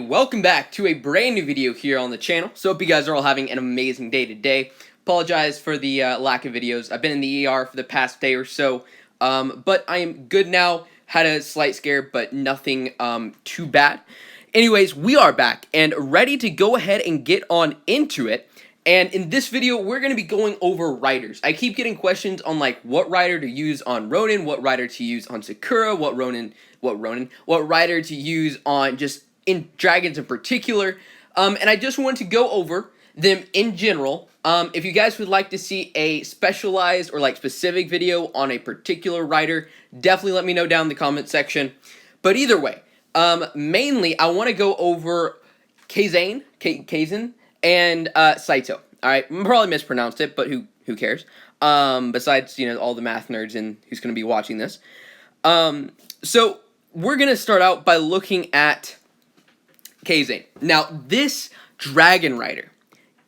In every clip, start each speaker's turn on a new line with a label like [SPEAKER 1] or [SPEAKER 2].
[SPEAKER 1] welcome back to a brand new video here on the channel. So hope you guys are all having an amazing day today. Apologize for the lack of videos. I've been in the ER for the past day or so, but I am good now. Had a slight scare, but nothing too bad. Anyways, we are back and ready to go ahead and get on into it. And in this video, we're going to be going over riders. I keep getting questions on like what rider to use on Ronin, what rider to use on Sakura, what rider to use on just in dragons in particular. And I just want to go over them in general. If you guys would like to see a specialized or like specific video on a particular rider, definitely let me know down in the comment section. But either way, mainly I want to go over Kazane, and Saito. Alright, probably mispronounced it, but who cares? Besides, you know, all the math nerds and who's going to be watching this. So, we're going to start out by looking at Kazane. Now, this Dragon Rider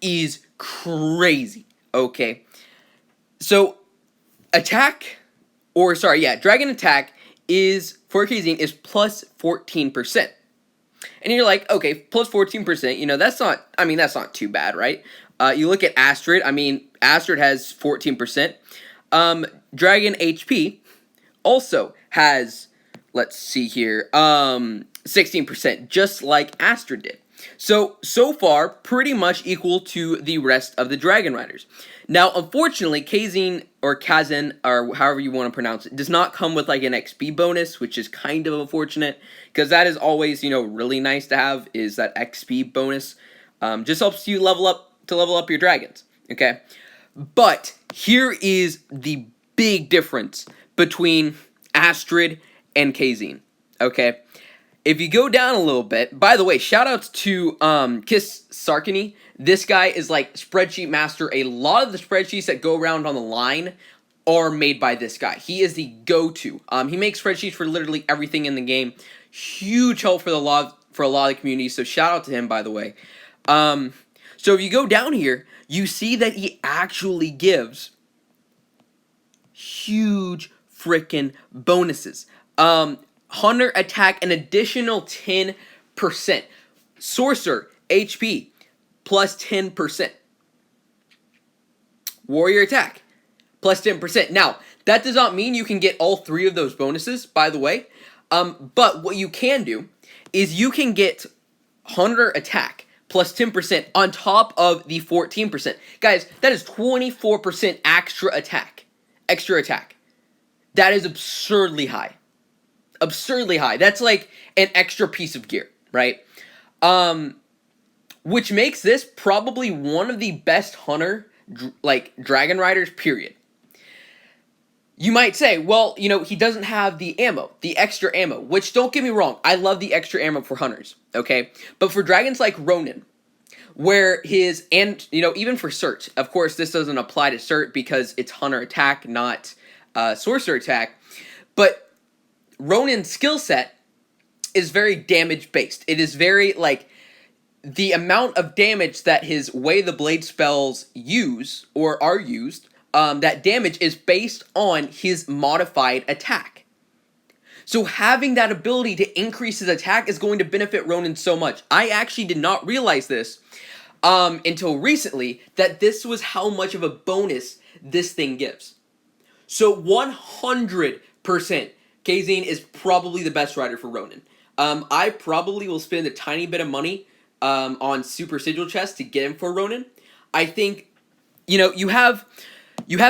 [SPEAKER 1] is crazy, okay? So, Dragon Attack is, for Kazane, is plus 14%. And you're like, okay, plus 14%, you know, that's not too bad, right? You look at Astrid, Astrid has 14%. Dragon HP also has, let's see here, 16%, just like Astrid did. So far, pretty much equal to the rest of the Dragon Riders. Now, unfortunately, Kazane, or however you want to pronounce it, does not come with like an XP bonus, which is kind of unfortunate, because that is always, you know, really nice to have, is that XP bonus. Just helps you level up your dragons, okay? But here is the big difference between Astrid and Kazane, okay? If you go down a little bit, by the way, shoutouts to Kiss Sarkany. This guy is like spreadsheet master. A lot of the spreadsheets that go around on the line are made by this guy. He is the go-to. He makes spreadsheets for literally everything in the game. Huge help for a lot of the community. So shout out to him, by the way. So if you go down here, you see that he actually gives huge freaking bonuses. Hunter attack an additional 10%. Sorcerer HP plus 10%. Warrior attack plus 10%. Now, that does not mean you can get all three of those bonuses, by the way. But what you can do is you can get Hunter attack plus 10% on top of the 14%. Guys, that is 24% extra attack. That is absurdly high. Absurdly high. That's like an extra piece of gear, right? Which makes this probably one of the best Hunter, Dragon Riders, period. You might say, well, you know, he doesn't have the ammo, the extra ammo, which, don't get me wrong, I love the extra ammo for Hunters, okay? But for dragons like Ronin, where even for Cert, of course, this doesn't apply to Cert because it's Hunter attack, not Sorcerer attack, but Ronin's skill set is very damage-based. It is very, the amount of damage that his Way the Blade spells use, or are used, that damage is based on his modified attack. So having that ability to increase his attack is going to benefit Ronin so much. I actually did not realize this until recently, that this was how much of a bonus this thing gives. So 100%, Kazane is probably the best rider for Ronin. I probably will spend a tiny bit of money on Super Sigil Chest to get him for Ronin. I think, you know, you have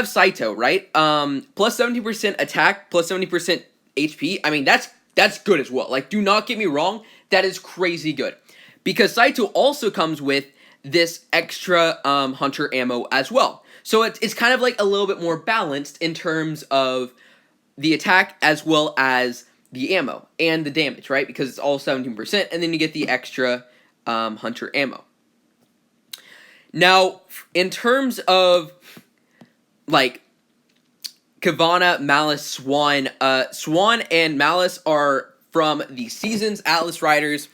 [SPEAKER 1] Saito, right? Plus 70% attack, plus 70% HP. That's good as well. Like, do not get me wrong, that is crazy good. Because Saito also comes with this extra Hunter ammo as well. So it's kind of like a little bit more balanced in terms of the attack as well as the ammo and the damage, right? Because it's all 17%, and then you get the extra Hunter ammo. Now, in terms of Kavana, Malice, Swan, Swan and Malice are from the Seasons Atlas Riders,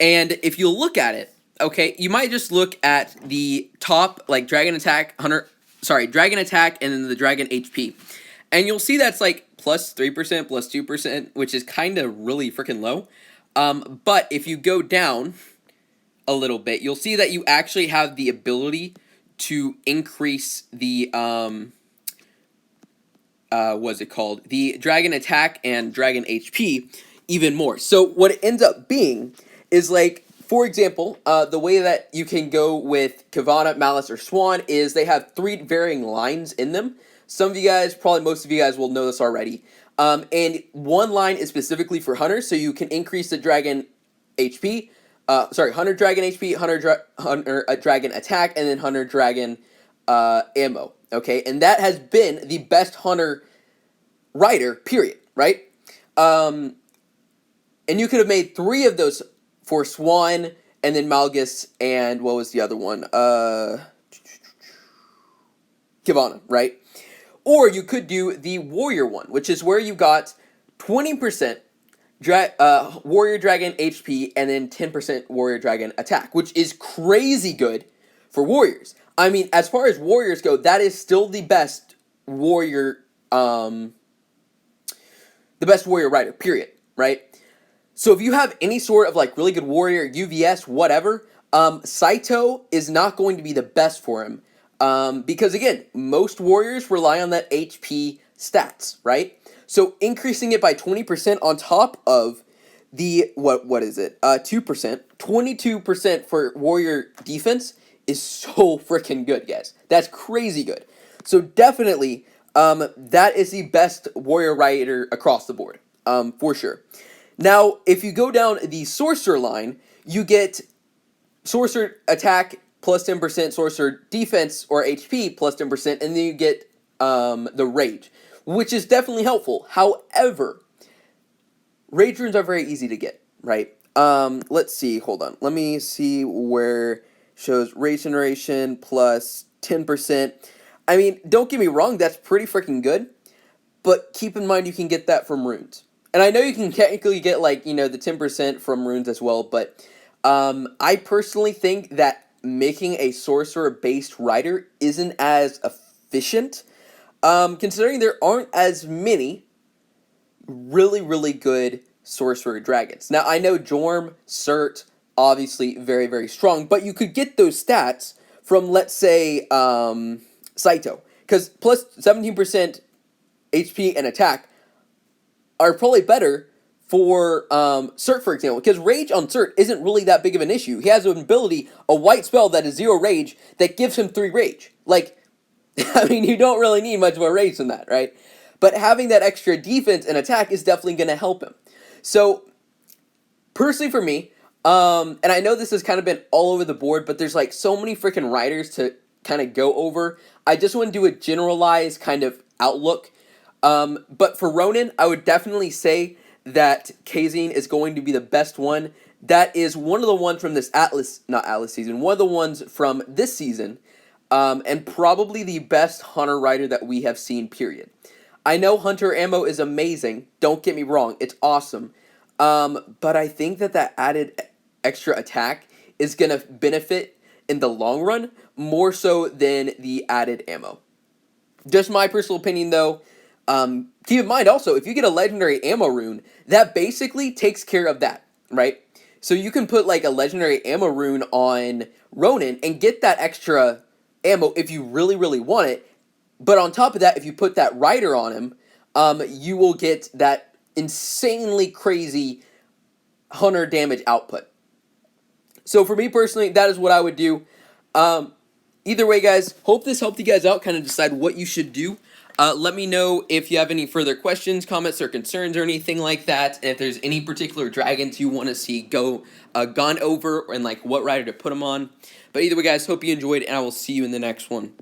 [SPEAKER 1] and if you look at it, okay, you might just look at the top, Dragon Attack, Dragon Attack, and then the Dragon HP, and you'll see that's plus 3%, plus 2%, which is kind of really freaking low. But if you go down a little bit, you'll see that you actually have the ability to increase the what's it called? The dragon attack and dragon HP even more. So what it ends up being is like, for example, the way that you can go with Kavana, Malice, or Swan is they have 3 varying lines in them. Some of you guys, probably most of you guys will know this already. And one line is specifically for hunters, so you can increase the dragon HP, hunter dragon HP, hunter dragon attack, and then hunter dragon ammo. Okay, and that has been the best hunter rider, period, right? And you could have made 3 of those for Swan, and then Malgus, and what was the other one? Kivana, right? Or you could do the warrior one, which is where you got 20% warrior dragon HP and then 10% warrior dragon attack, which is crazy good for warriors. I mean, as far as warriors go, that is still the best warrior, the best warrior rider, period, right? So if you have any sort of like really good warrior, UVS, whatever, Saito is not going to be the best for him. Because again, most warriors rely on that HP stats, right? So increasing it by 20% on top of the, what is it? 2%, 22% for warrior defense is so freaking good, guys. That's crazy good. So definitely, that is the best warrior rider across the board, for sure. Now, if you go down the sorcerer line, you get sorcerer attack plus 10%, sorcerer defense or HP plus 10%, and then you get the rage, which is definitely helpful. However, rage runes are very easy to get, right? Let's see, hold on. Let me see where it shows rage generation plus 10%. I mean, don't get me wrong, that's pretty freaking good, but keep in mind you can get that from runes. And I know you can technically get, like, you know, the 10% from runes as well, but I personally think that making a sorcerer-based rider isn't as efficient, considering there aren't as many really, really good sorcerer dragons. Now, I know Jorm, Cert, obviously very, very strong, but you could get those stats from, let's say, Saito, because plus 17% HP and attack are probably better for Cert, for example, because rage on Cert isn't really that big of an issue. He has an ability, a white spell that is 0 rage, that gives him 3 rage. Like, I mean, you don't really need much more rage than that, right? But having that extra defense and attack is definitely going to help him. So, personally for me, and I know this has kind of been all over the board, but there's like so many freaking riders to kind of go over. I just want to do a generalized kind of outlook. But for Ronin, I would definitely say that Kazane is going to be the best one. That is one of the ones from this not Atlas season, one of the ones from this season, and probably the best Hunter rider that we have seen, period. I know Hunter ammo is amazing, don't get me wrong, it's awesome, but I think that that added extra attack is going to benefit in the long run more so than the added ammo. Just my personal opinion, though. Keep in mind also, if you get a legendary ammo rune, that basically takes care of that, right? So you can put like a legendary ammo rune on Ronin and get that extra ammo if you really, really want it. But on top of that, if you put that rider on him, you will get that insanely crazy hunter damage output. So for me personally, that is what I would do. Either way, guys, hope this helped you guys out, kind of decide what you should do. Let me know if you have any further questions, comments, or concerns, or anything like that. And if there's any particular dragons you want to see gone over, and like what rider to put them on. But either way, guys, hope you enjoyed, and I will see you in the next one.